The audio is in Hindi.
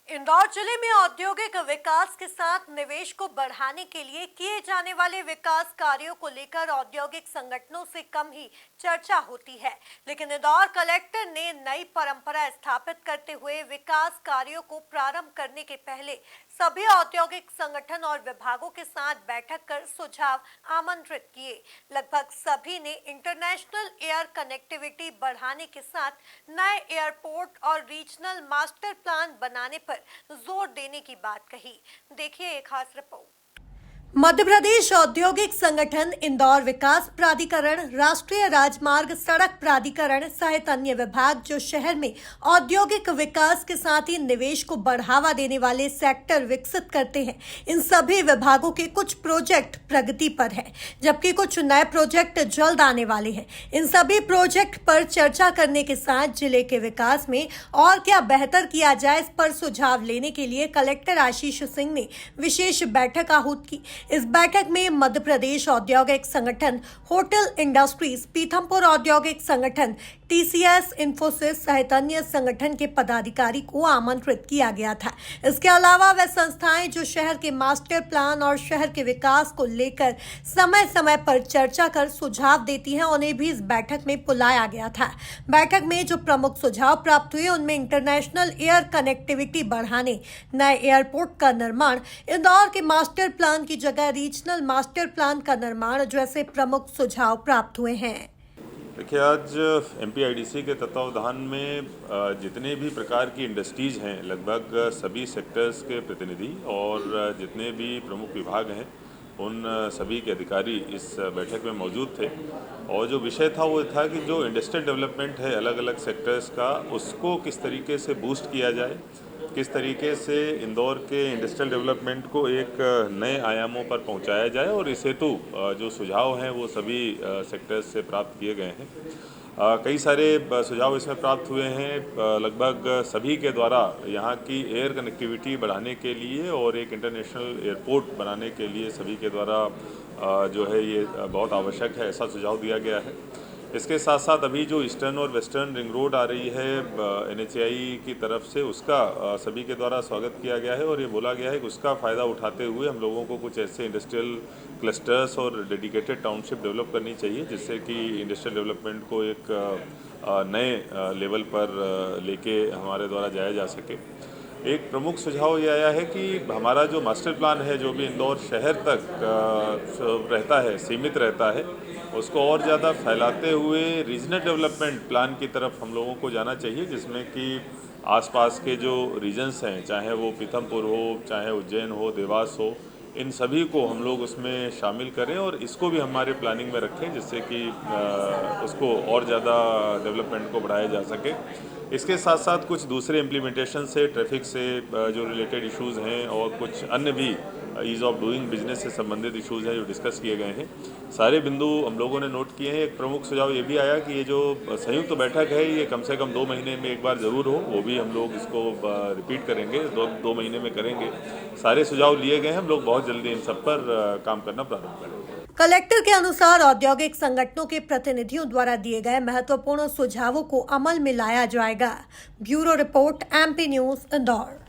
इंदौर जिले में औद्योगिक विकास के साथ निवेश को बढ़ाने के लिए किए जाने वाले विकास कार्यों को लेकर औद्योगिक संगठनों से कम ही चर्चा होती है, लेकिन इंदौर कलेक्टर ने नई परंपरा स्थापित करते हुए विकास कार्यों को प्रारंभ करने के पहले सभी औद्योगिक संगठन और विभागों के साथ बैठक कर सुझाव आमंत्रित किए। लगभग सभी ने इंटरनेशनल एयर कनेक्टिविटी बढ़ाने के साथ नए एयरपोर्ट और रीजनल मास्टर प्लान बनाने पर जोर देने की बात कही। देखिए एक खास रिपोर्ट। मध्य प्रदेश औद्योगिक संगठन, इंदौर विकास प्राधिकरण, राष्ट्रीय राजमार्ग सड़क प्राधिकरण सहित अन्य विभाग जो शहर में औद्योगिक विकास के साथ ही निवेश को बढ़ावा देने वाले सेक्टर विकसित करते हैं, इन सभी विभागों के कुछ प्रोजेक्ट प्रगति पर हैं, जबकि कुछ नए प्रोजेक्ट जल्द आने वाले हैं। इन सभी प्रोजेक्ट पर चर्चा करने के साथ जिले के विकास में और क्या बेहतर किया जाए, इस पर सुझाव लेने के लिए कलेक्टर आशीष सिंह ने विशेष बैठक आहूत की। इस बैठक में मध्य प्रदेश औद्योगिक संगठन, होटल इंडस्ट्रीज, पीथमपुर औद्योगिक संगठन, टीसीएस, इंफोसिस सहित अन्य संगठन के पदाधिकारी को आमंत्रित किया गया था। इसके अलावा वे संस्थाएं जो शहर के मास्टर प्लान और शहर के विकास को लेकर समय समय पर चर्चा कर सुझाव देती हैं, उन्हें भी इस बैठक में बुलाया गया था। बैठक में जो प्रमुख सुझाव प्राप्त हुए उनमें इंटरनेशनल एयर कनेक्टिविटी बढ़ाने, नए एयरपोर्ट का निर्माण, इंदौर के मास्टर प्लान की जगह रीजनल मास्टर प्लान का निर्माण जैसे प्रमुख सुझाव प्राप्त हुए हैं। देखिए, आज एमपीआईडीसी के तत्वावधान में जितने भी प्रकार की इंडस्ट्रीज़ हैं, लगभग सभी सेक्टर्स के प्रतिनिधि और जितने भी प्रमुख विभाग हैं, उन सभी के अधिकारी इस बैठक में मौजूद थे। और जो विषय था वो था कि जो इंडस्ट्रियल डेवलपमेंट है अलग अलग सेक्टर्स का, उसको किस तरीके से बूस्ट किया जाए, किस तरीके से इंदौर के इंडस्ट्रियल डेवलपमेंट को एक नए आयामों पर पहुंचाया जाए, और इस हेतु जो सुझाव हैं वो सभी सेक्टर्स से प्राप्त किए गए हैं। कई सारे सुझाव इसमें प्राप्त हुए हैं। लगभग सभी के द्वारा यहाँ की एयर कनेक्टिविटी बढ़ाने के लिए और एक इंटरनेशनल एयरपोर्ट बनाने के लिए सभी के द्वारा जो है ये बहुत आवश्यक है, ऐसा सुझाव दिया गया है। इसके साथ साथ अभी जो ईस्टर्न और वेस्टर्न रिंग रोड आ रही है एनएचएआई की तरफ से, उसका सभी के द्वारा स्वागत किया गया है और ये बोला गया है कि उसका फ़ायदा उठाते हुए हम लोगों को कुछ ऐसे इंडस्ट्रियल क्लस्टर्स और डेडिकेटेड टाउनशिप डेवलप करनी चाहिए, जिससे कि इंडस्ट्रियल डेवलपमेंट को एक नए लेवल पर लेके हमारे द्वारा जाया जा सके। एक प्रमुख सुझाव ये आया है कि हमारा जो मास्टर प्लान है, जो भी इंदौर शहर तक रहता है, सीमित रहता है, उसको और ज़्यादा फैलाते हुए रीजनल डेवलपमेंट प्लान की तरफ हम लोगों को जाना चाहिए, जिसमें कि आसपास के जो रीजन्स हैं, चाहे वो पीथमपुर हो, चाहे उज्जैन हो, देवास हो, इन सभी को हम लोग उसमें शामिल करें और इसको भी हमारे प्लानिंग में रखें, जिससे कि उसको और ज़्यादा डेवलपमेंट को बढ़ाया जा सके। इसके साथ साथ कुछ दूसरे इम्प्लीमेंटेशन से, ट्रैफिक से जो रिलेटेड इश्यूज़ हैं और कुछ अन्य भी ईज़ ऑफ डूइंग बिजनेस से संबंधित इश्यूज़ हैं जो डिस्कस किए गए हैं, सारे बिंदु हम लोगों ने नोट किए हैं। एक प्रमुख सुझाव ये भी आया कि ये जो संयुक्त बैठक है ये कम से कम 2 महीने में एक बार ज़रूर हो, वो भी हम लोग इसको रिपीट करेंगे, दो महीने में करेंगे। सारे सुझाव लिए गए हैं, हम लोग बहुत जल्दी इन सब पर काम करना प्रारंभ करेंगे। कलेक्टर के अनुसार औद्योगिक संगठनों के प्रतिनिधियों द्वारा दिए गए महत्वपूर्ण सुझावों को अमल में लाया जाएगा। Bureau report, MP news, Indore.